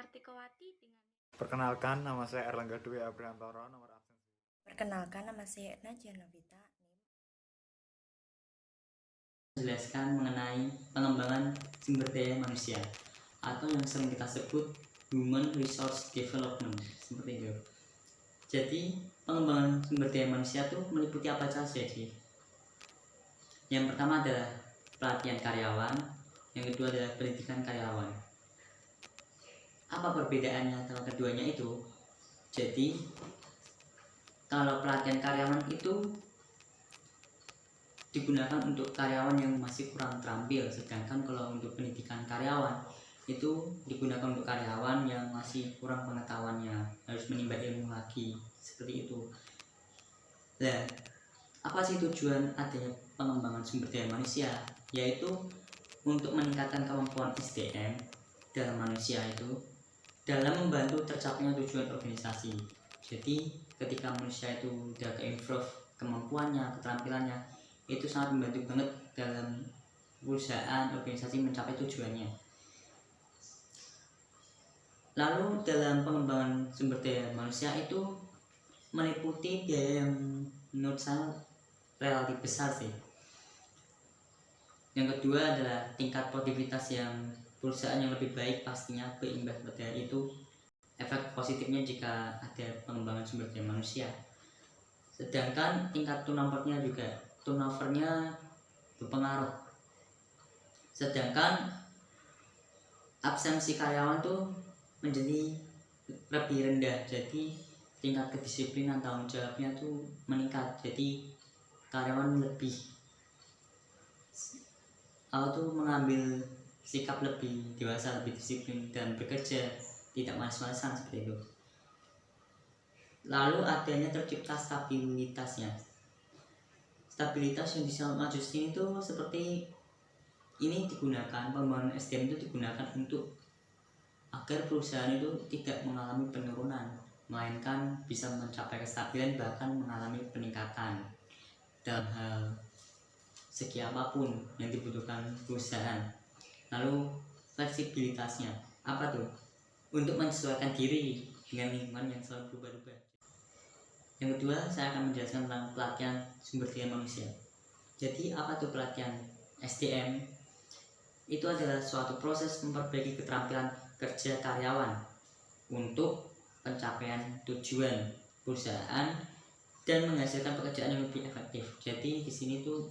Kartikawati dengan Perkenalkan, nama saya Erlangga Dwi Abriantoro, nomor absen. Perkenalkan, nama saya Nadia Novita. Menjelaskan mengenai pengembangan sumber daya manusia atau yang sering kita sebut human resource development, seperti itu. Jadi pengembangan sumber daya manusia itu meliputi apa saja sih? Yang pertama adalah pelatihan karyawan, yang kedua adalah pendidikan karyawan. Apa perbedaannya antara keduanya itu? Jadi kalau pelatihan karyawan itu digunakan untuk karyawan yang masih kurang terampil, sedangkan kalau untuk pendidikan karyawan itu digunakan untuk karyawan yang masih kurang pengetahuannya, harus menimba ilmu lagi, seperti itu. Nah, apa sih tujuan adanya pengembangan sumber daya manusia? Yaitu untuk meningkatkan kemampuan SDM dalam manusia itu dalam membantu tercapainya tujuan organisasi. Jadi ketika manusia itu udah ke-improve kemampuannya, keterampilannya, itu sangat membantu banget dalam perusahaan organisasi mencapai tujuannya. Lalu dalam pengembangan sumber daya manusia itu meliputi biaya yang menurut saya relatif besar sih. Yang kedua adalah tingkat produktivitas yang perusahaan yang lebih baik pastinya berimbas pada itu efek positifnya jika ada pengembangan sumber daya manusia. Sedangkan tingkat turnovernya berpengaruh. Sedangkan absensi karyawan tuh menjadi lebih rendah. Jadi tingkat kedisiplinan tanggung jawabnya tuh meningkat. Jadi karyawan lebih mengambil sikap lebih dewasa, lebih disiplin dan bekerja, tidak malas-malasan seperti itu. Lalu adanya tercipta stabilitasnya. Stabilitas yang bisa maju sini itu seperti ini digunakan, pengembangan SDM itu digunakan untuk agar perusahaan itu tidak mengalami penurunan, melainkan bisa mencapai kestabilan bahkan mengalami peningkatan dalam hal segi apapun yang dibutuhkan perusahaan. Lalu fleksibilitasnya apa tuh? Untuk menyesuaikan diri dengan lingkungan yang selalu berubah-ubah. Yang kedua, saya akan menjelaskan tentang pelatihan sumber daya manusia. Jadi apa tuh pelatihan SDM? Itu adalah suatu proses memperbaiki keterampilan kerja karyawan untuk pencapaian tujuan perusahaan dan menghasilkan pekerjaan yang lebih efektif. Jadi di sini tuh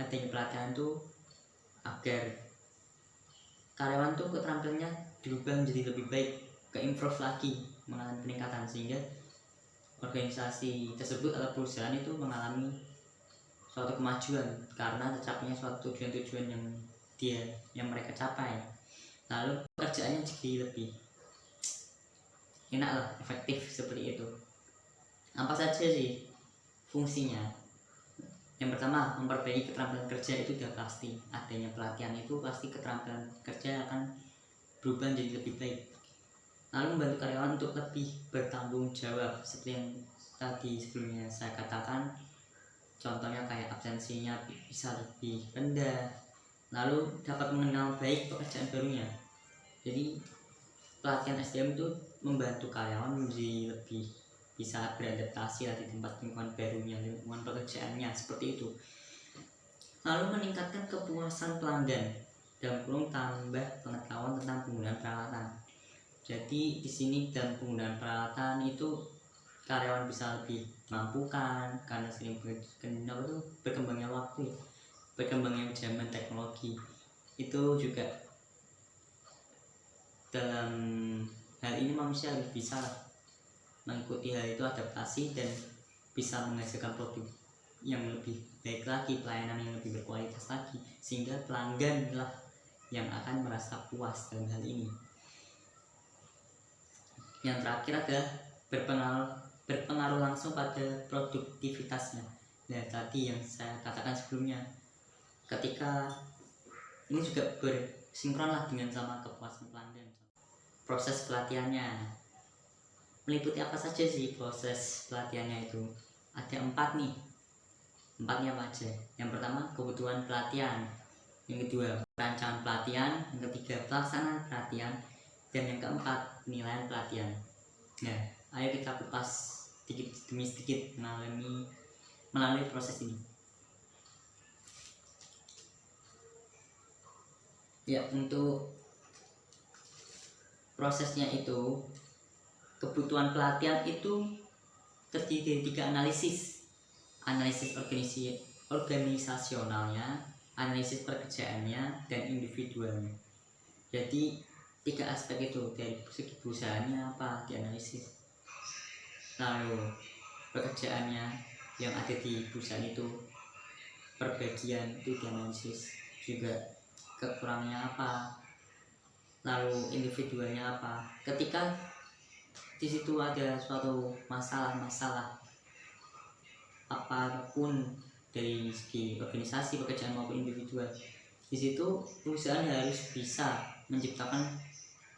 adanya pelatihan tuh agar karyawan tuh keterampilannya dirubah menjadi lebih baik, ke-improve lagi, mengalami peningkatan sehingga organisasi tersebut atau perusahaan itu mengalami suatu kemajuan karena tercapainya suatu tujuan-tujuan yang mereka capai. Lalu pekerjaannya jadi lebih enak lah, efektif seperti itu. Apa saja sih fungsinya? Yang pertama, memperbaiki keterampilan kerja itu sudah pasti. Adanya pelatihan itu pasti keterampilan kerja akan berubah menjadi lebih baik. Lalu membantu karyawan untuk lebih bertanggung jawab, seperti yang tadi sebelumnya saya katakan. Contohnya kayak absensinya bisa lebih rendah. Lalu dapat mengenal baik pekerjaan barunya. Jadi pelatihan SDM itu membantu karyawan menjadi lebih bisa beradaptasi di tempat lingkungan barunya, lingkungan pekerjaannya, seperti itu. Lalu meningkatkan kepuasan pelanggan, dalam kurung tambah pengetahuan tentang penggunaan peralatan. Jadi di sini dalam penggunaan peralatan itu karyawan bisa lebih mampukan karena sering berkembangnya waktu, berkembangnya zaman teknologi. Itu juga dalam hal ini manusia bisa mengikuti hal itu, adaptasi dan bisa menghasilkan produk yang lebih baik lagi, pelayanan yang lebih berkualitas lagi, sehingga pelanggan lah yang akan merasa puas dalam hal ini. Yang terakhir adalah berpengaruh langsung pada produktivitasnya. Nah, tadi yang saya katakan sebelumnya, ketika ini juga bersinkron lah dengan sama kepuasan pelanggan. Proses pelatihannya meliputi apa saja sih proses pelatihannya itu? Ada 4 nih. 4-nya apa aja? Yang pertama, kebutuhan pelatihan. Yang kedua, perancangan pelatihan. Yang ketiga, pelaksanaan pelatihan. Dan yang keempat, penilaian pelatihan. Nah, ayo kita kupas sedikit demi sedikit melalui proses ini. Ya, untuk prosesnya itu, kebutuhan pelatihan itu terdiri dari 3 analisis. Analisis organisasionalnya, analisis pekerjaannya, dan individualnya. Jadi 3 aspek itu, dari segi perusahaannya apa dianalisis, lalu pekerjaannya yang ada di perusahaan itu per bagian itu dianalisis, juga kekurangannya apa, lalu individualnya apa. Ketika di situ ada suatu masalah apapun dari segi organisasi, pekerjaan maupun individual, di situ perusahaan harus bisa menciptakan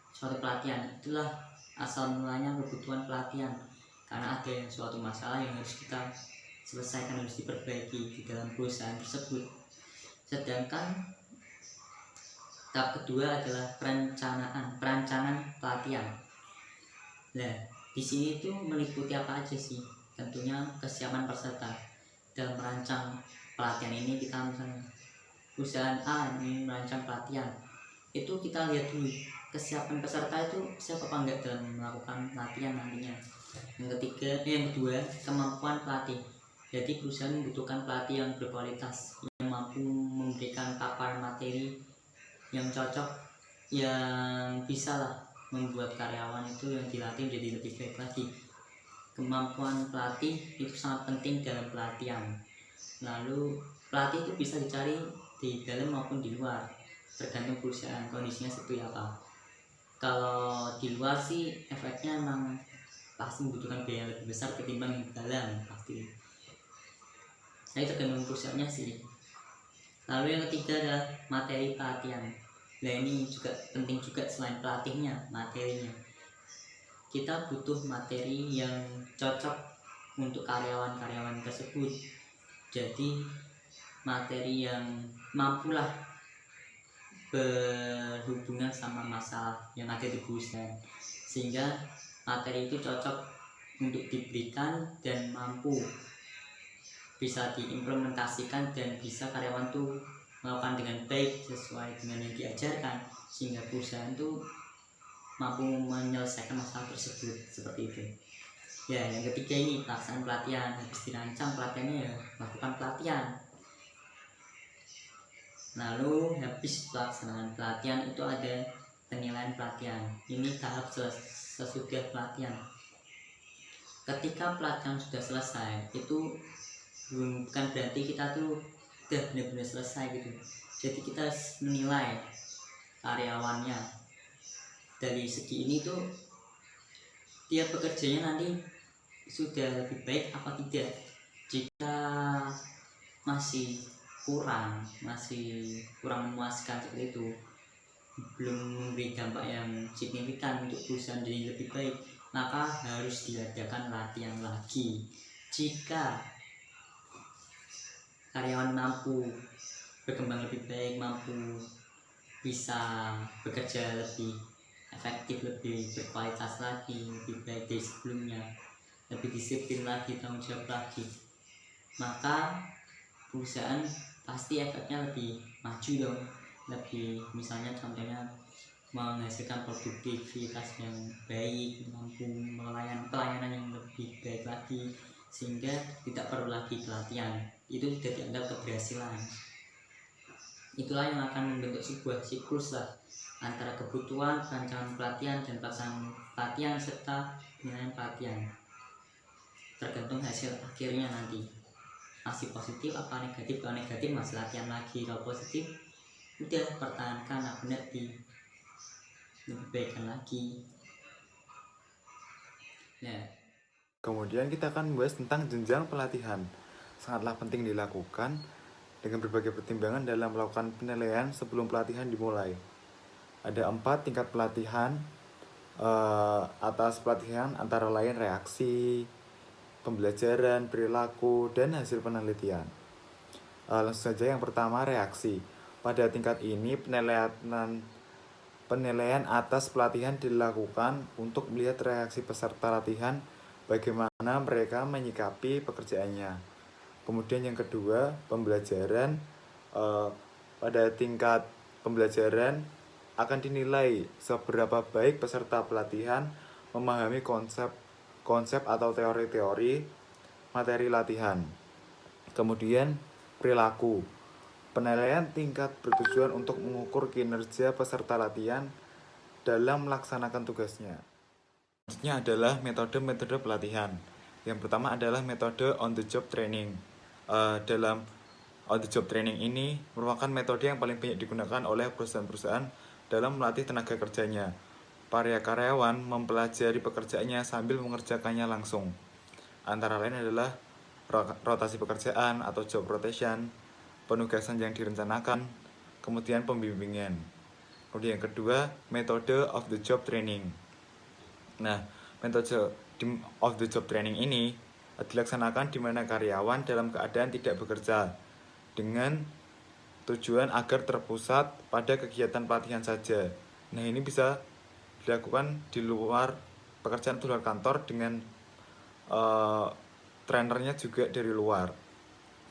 suatu pelatihan. Itulah asal mulanya kebutuhan pelatihan, karena ada suatu masalah yang harus kita selesaikan, harus diperbaiki di dalam perusahaan tersebut. Sedangkan tahap kedua adalah perancangan pelatihan. Nah, di sini itu meliputi apa aja sih? Tentunya kesiapan peserta dalam merancang pelatihan ini. Kita misalnya perusahaan A ingin merancang pelatihan, itu kita lihat dulu kesiapan peserta itu siapa apa enggak dalam melakukan pelatihan nantinya. Yang kedua, kemampuan pelatih. Jadi perusahaan membutuhkan pelatih yang berkualitas, yang mampu memberikan paparan materi yang cocok, yang bisa lah membuat karyawan itu yang dilatih menjadi lebih baik lagi. Kemampuan pelatih itu sangat penting dalam pelatihan. Lalu pelatih itu bisa dicari di dalam maupun di luar, tergantung perusahaan kondisinya seperti apa. Kalau di luar sih efeknya emang pasti membutuhkan biaya lebih besar ketimbang di dalam, pasti. Saya tergantung perusahaannya sih. Lalu yang ketiga adalah materi pelatihan. Nah, ini juga penting juga, selain pelatihnya, materinya. Kita butuh materi yang cocok untuk karyawan-karyawan tersebut. Jadi materi yang mampulah berhubungan sama masalah yang ada di perusahaan, sehingga materi itu cocok untuk diberikan dan mampu bisa diimplementasikan dan bisa karyawan tuh melakukan dengan baik sesuai dengan yang diajarkan, sehingga perusahaan tuh mampu menyelesaikan masalah tersebut, seperti itu. Ya, yang ketiga ini pelaksanaan pelatihan. Habis dirancang pelatihannya, ya lakukan pelatihan. Lalu habis pelaksanaan pelatihan itu ada penilaian pelatihan. Ini tahap sesudah pelatihan. Ketika pelatihan sudah selesai, itu bukan berarti kita tuh udah benar-benar selesai gitu. Jadi kita menilai karyawannya dari segi ini tuh, dia bekerjanya nanti sudah lebih baik apa tidak. Jika masih kurang memuaskan seperti itu, belum memberi dampak yang signifikan untuk perusahaan jadi lebih baik, maka harus diadakan latihan lagi. Jika karyawan mampu berkembang lebih baik, mampu bisa bekerja lebih efektif, lebih berkualitas lagi, lebih baik dari sebelumnya, lebih disiplin lagi, tanggung jawab lagi, maka perusahaan pasti efeknya lebih maju dong. Lebih, misalnya contohnya menghasilkan produktivitas yang baik, mampu pelayanan yang lebih baik lagi, sehingga tidak perlu lagi pelatihan. Itu sudah dianggap keberhasilan. Itulah yang akan membentuk sebuah siklus lah, antara kebutuhan, perancangan pelatihan, dan pelaksanaan pelatihan, serta penilaian pelatihan. Tergantung hasil akhirnya nanti, masih positif apa negatif. Kalau negatif masih latihan lagi, kalau positif udah pertahankan, benar lebih baikkan lagi. Nah, Kemudian kita akan membahas tentang jenjang pelatihan. Sangatlah penting dilakukan dengan berbagai pertimbangan dalam melakukan penilaian sebelum pelatihan dimulai. Ada 4 tingkat pelatihan. Atas pelatihan antara lain reaksi, pembelajaran, perilaku, dan hasil penelitian. Langsung saja yang pertama, reaksi. Pada tingkat ini Penilaian atas pelatihan dilakukan untuk melihat reaksi peserta latihan, bagaimana mereka menyikapi pekerjaannya. Kemudian yang kedua, pembelajaran. Pada tingkat pembelajaran akan dinilai seberapa baik peserta pelatihan memahami konsep atau teori-teori materi latihan. Kemudian perilaku. Penilaian tingkat bertujuan untuk mengukur kinerja peserta latihan dalam melaksanakan tugasnya. Selanjutnya adalah metode-metode pelatihan. Yang pertama adalah metode on the job training. Dalam on the job training ini merupakan metode yang paling banyak digunakan oleh perusahaan-perusahaan dalam melatih tenaga kerjanya. Para karyawan mempelajari pekerjaannya sambil mengerjakannya langsung. Antara lain adalah rotasi pekerjaan atau job rotation, penugasan yang direncanakan, kemudian pembimbingan. Kemudian yang kedua, metode of the job training. Nah, metode of the job training ini dilaksanakan di mana karyawan dalam keadaan tidak bekerja dengan tujuan agar terpusat pada kegiatan pelatihan saja. Nah, ini bisa dilakukan di luar pekerjaan, di luar kantor dengan trainernya juga dari luar.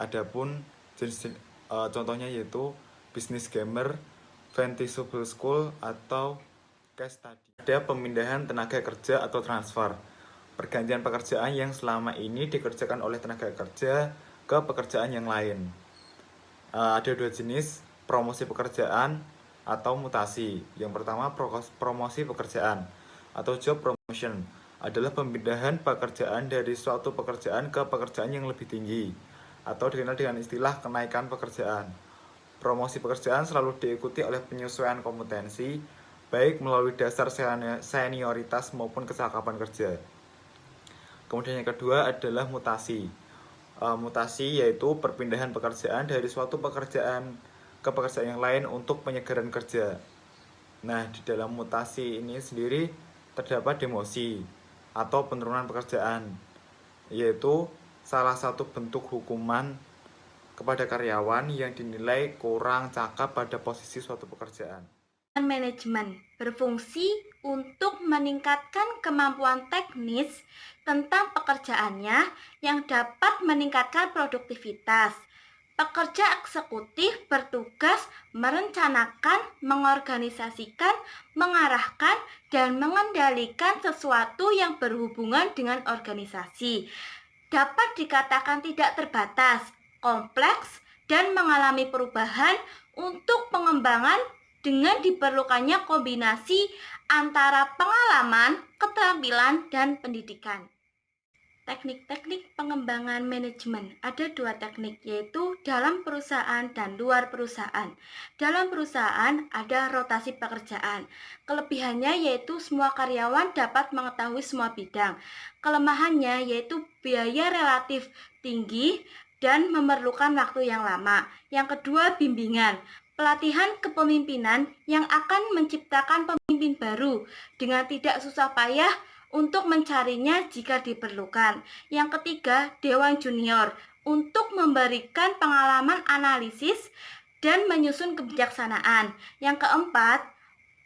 Adapun jenis contohnya yaitu business gamer, Ventisuble School, atau case study. Ada pemindahan tenaga kerja atau transfer, pergantian pekerjaan yang selama ini dikerjakan oleh tenaga kerja ke pekerjaan yang lain. Ada dua jenis, promosi pekerjaan atau mutasi. Yang pertama, promosi pekerjaan atau job promotion adalah pemindahan pekerjaan dari suatu pekerjaan ke pekerjaan yang lebih tinggi, atau dikenal dengan istilah kenaikan pekerjaan. Promosi pekerjaan selalu diikuti oleh penyesuaian kompetensi, baik melalui dasar senioritas maupun kecakapan kerja. Kemudian yang kedua adalah mutasi. Mutasi yaitu perpindahan pekerjaan dari suatu pekerjaan ke pekerjaan yang lain untuk penyegaran kerja. Nah, di dalam mutasi ini sendiri terdapat demosi atau penurunan pekerjaan, yaitu salah satu bentuk hukuman kepada karyawan yang dinilai kurang cakap pada posisi suatu pekerjaan. Manajemen berfungsi untuk meningkatkan kemampuan teknis tentang pekerjaannya yang dapat meningkatkan produktivitas. Pekerja eksekutif bertugas merencanakan, mengorganisasikan, mengarahkan, dan mengendalikan sesuatu yang berhubungan dengan organisasi. Dapat dikatakan tidak terbatas, kompleks, dan mengalami perubahan untuk pengembangan dengan diperlukannya kombinasi antara pengalaman, keterampilan, dan pendidikan. Teknik-teknik pengembangan manajemen. Ada dua teknik, yaitu dalam perusahaan dan luar perusahaan. Dalam perusahaan ada rotasi pekerjaan. Kelebihannya yaitu semua karyawan dapat mengetahui semua bidang. Kelemahannya yaitu biaya relatif tinggi dan memerlukan waktu yang lama. Yang kedua, bimbingan. Pelatihan kepemimpinan yang akan menciptakan pemimpin baru dengan tidak susah payah untuk mencarinya jika diperlukan. Yang ketiga, Dewan Junior untuk memberikan pengalaman analisis dan menyusun kebijaksanaan. Yang keempat,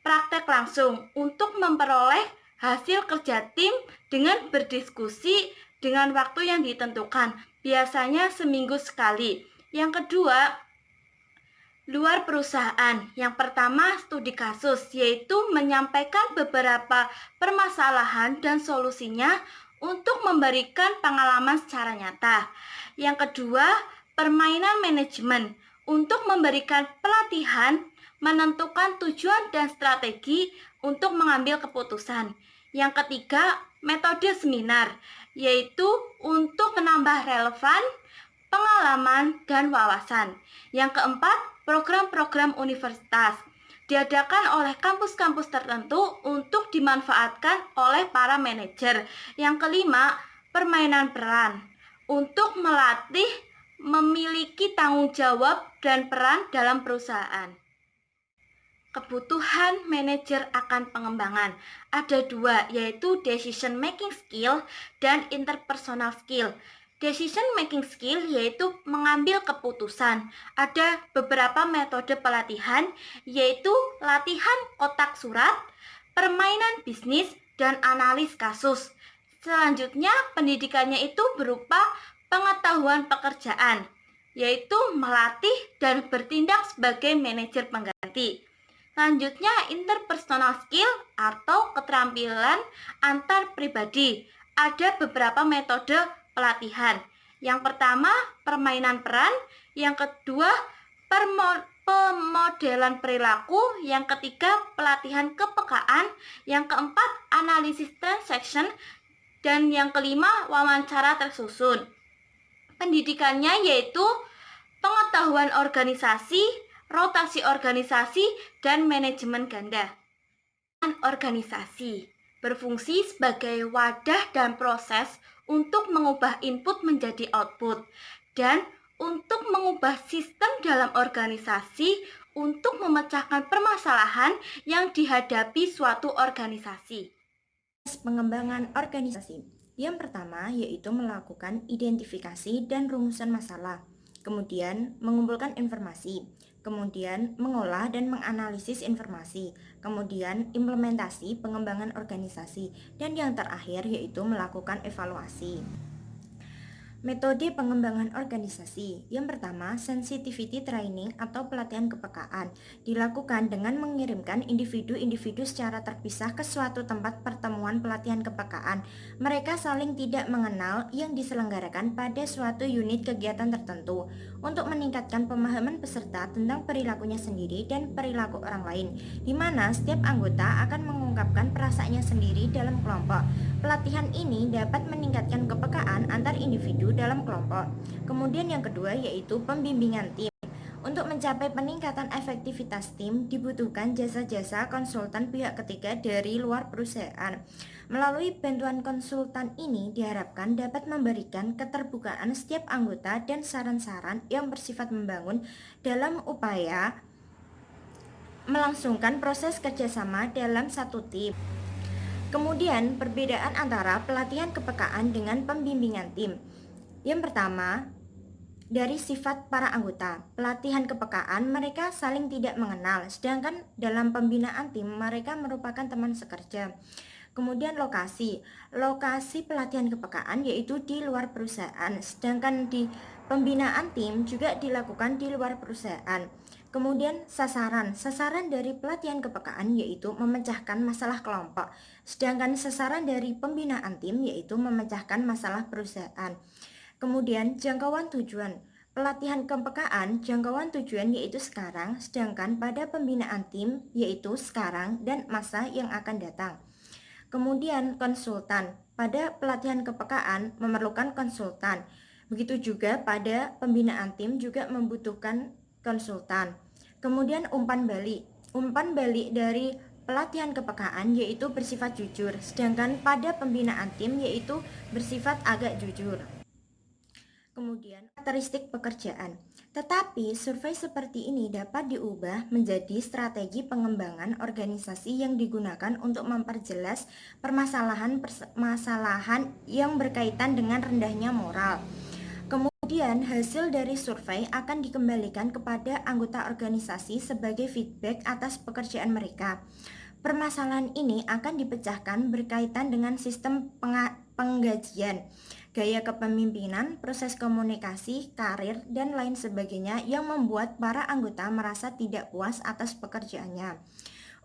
praktek langsung untuk memperoleh hasil kerja tim dengan berdiskusi dengan waktu yang ditentukan, biasanya seminggu sekali. Yang kedua, luar perusahaan. Yang pertama, studi kasus, yaitu menyampaikan beberapa permasalahan dan solusinya untuk memberikan pengalaman secara nyata. Yang kedua, permainan manajemen untuk memberikan pelatihan, menentukan tujuan dan strategi untuk mengambil keputusan. Yang ketiga, metode seminar, yaitu untuk menambah relevan, pengalaman, dan wawasan. Yang keempat, program-program universitas diadakan oleh kampus-kampus tertentu untuk dimanfaatkan oleh para manajer. Yang kelima, permainan peran untuk melatih memiliki tanggung jawab dan peran dalam perusahaan. Kebutuhan manajer akan pengembangan ada dua, yaitu decision making skill dan interpersonal skill. Decision making skill yaitu mengambil keputusan. Ada beberapa metode pelatihan yaitu latihan kotak surat, permainan bisnis, dan analis kasus. Selanjutnya pendidikannya itu berupa pengetahuan pekerjaan, yaitu melatih dan bertindak sebagai manajer pengganti. Selanjutnya interpersonal skill atau keterampilan antar pribadi. Ada beberapa metode pelatihan. Yang pertama, permainan peran. Yang kedua, pemodelan perilaku. Yang ketiga, pelatihan kepekaan. Yang keempat, analisis transaction. Dan yang kelima, wawancara tersusun. Pendidikannya yaitu pengetahuan organisasi, rotasi organisasi, dan manajemen ganda. Organisasi berfungsi sebagai wadah dan proses untuk mengubah input menjadi output dan untuk mengubah sistem dalam organisasi untuk memecahkan permasalahan yang dihadapi suatu organisasi. Pengembangan organisasi. Yang pertama yaitu melakukan identifikasi dan rumusan masalah, kemudian mengumpulkan informasi, kemudian mengolah dan menganalisis informasi, kemudian implementasi pengembangan organisasi, dan yang terakhir yaitu melakukan evaluasi. Metode pengembangan organisasi. Yang pertama, sensitivity training atau pelatihan kepekaan dilakukan dengan mengirimkan individu-individu secara terpisah ke suatu tempat pertemuan pelatihan kepekaan. Mereka saling tidak mengenal yang diselenggarakan pada suatu unit kegiatan tertentu untuk meningkatkan pemahaman peserta tentang perilakunya sendiri dan perilaku orang lain, di mana setiap anggota akan mengungkapkan perasaannya sendiri dalam kelompok. Pelatihan ini dapat meningkatkan kepekaan antar individu dalam kelompok. Kemudian yang kedua yaitu pembimbingan tim. Untuk mencapai peningkatan efektivitas tim dibutuhkan jasa-jasa konsultan pihak ketiga dari luar perusahaan. Melalui bantuan konsultan ini diharapkan dapat memberikan keterbukaan setiap anggota dan saran-saran yang bersifat membangun dalam upaya melangsungkan proses kerjasama dalam satu tim. Kemudian perbedaan antara pelatihan kepekaan dengan pembimbingan tim. Yang pertama, dari sifat para anggota. Pelatihan kepekaan mereka saling tidak mengenal, sedangkan dalam pembinaan tim mereka merupakan teman sekerja. Kemudian lokasi pelatihan kepekaan yaitu di luar perusahaan, sedangkan di pembinaan tim juga dilakukan di luar perusahaan. Kemudian sasaran dari pelatihan kepekaan yaitu memecahkan masalah kelompok, sedangkan sasaran dari pembinaan tim yaitu memecahkan masalah perusahaan. Kemudian jangkauan tujuan. Pelatihan kepekaan jangkauan tujuan yaitu sekarang, sedangkan pada pembinaan tim yaitu sekarang dan masa yang akan datang. Kemudian konsultan. Pada pelatihan kepekaan memerlukan konsultan. Begitu juga pada pembinaan tim juga membutuhkan konsultan. Kemudian umpan balik dari pelatihan kepekaan yaitu bersifat jujur, sedangkan pada pembinaan tim yaitu bersifat agak jujur. Kemudian karakteristik pekerjaan. Tetapi survei seperti ini dapat diubah menjadi strategi pengembangan organisasi yang digunakan untuk memperjelas permasalahan yang berkaitan dengan rendahnya moral. Kemudian hasil dari survei akan dikembalikan kepada anggota organisasi sebagai feedback atas pekerjaan mereka. Permasalahan ini akan dipecahkan berkaitan dengan sistem penggajian, gaya kepemimpinan, proses komunikasi, karir, dan lain sebagainya yang membuat para anggota merasa tidak puas atas pekerjaannya.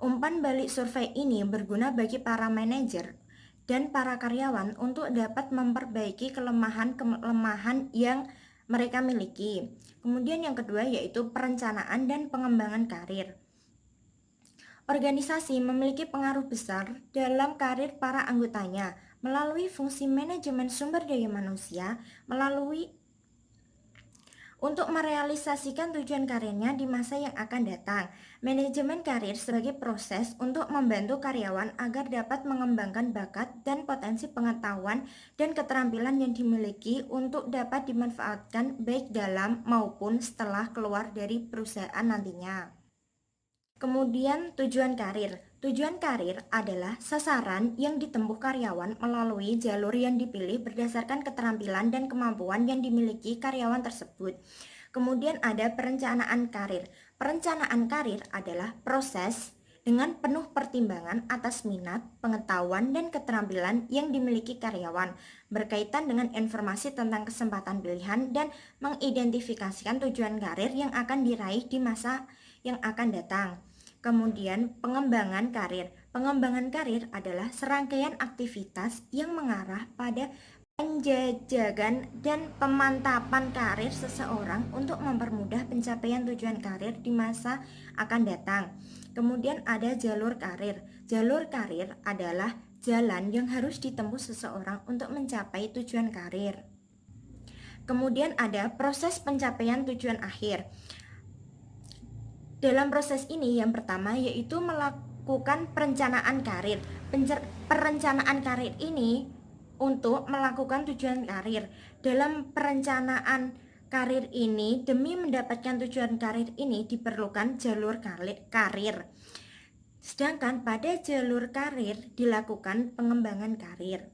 Umpan balik survei ini berguna bagi para manajer dan para karyawan untuk dapat memperbaiki kelemahan yang mereka miliki. Kemudian yang kedua yaitu perencanaan dan pengembangan karir. Organisasi memiliki pengaruh besar dalam karir para anggotanya melalui fungsi manajemen sumber daya manusia, untuk merealisasikan tujuan karirnya di masa yang akan datang. Manajemen karir sebagai proses untuk membantu karyawan agar dapat mengembangkan bakat dan potensi pengetahuan dan keterampilan yang dimiliki untuk dapat dimanfaatkan baik dalam maupun setelah keluar dari perusahaan nantinya. Kemudian tujuan karir. Tujuan karir adalah sasaran yang ditempuh karyawan melalui jalur yang dipilih berdasarkan keterampilan dan kemampuan yang dimiliki karyawan tersebut. Kemudian ada perencanaan karir. Perencanaan karir adalah proses dengan penuh pertimbangan atas minat, pengetahuan, dan keterampilan yang dimiliki karyawan berkaitan dengan informasi tentang kesempatan pilihan dan mengidentifikasikan tujuan karir yang akan diraih di masa yang akan datang. Kemudian pengembangan karir. Pengembangan karir adalah serangkaian aktivitas yang mengarah pada penjajakan dan pemantapan karir seseorang untuk mempermudah pencapaian tujuan karir di masa akan datang. Kemudian ada jalur karir. Jalur karir adalah jalan yang harus ditempuh seseorang untuk mencapai tujuan karir. Kemudian ada proses pencapaian tujuan akhir. Dalam proses ini yang pertama yaitu melakukan perencanaan karir. Perencanaan karir ini untuk melakukan tujuan karir. Dalam perencanaan karir ini, demi mendapatkan tujuan karir ini diperlukan jalur karir. Sedangkan pada jalur karir dilakukan pengembangan karir.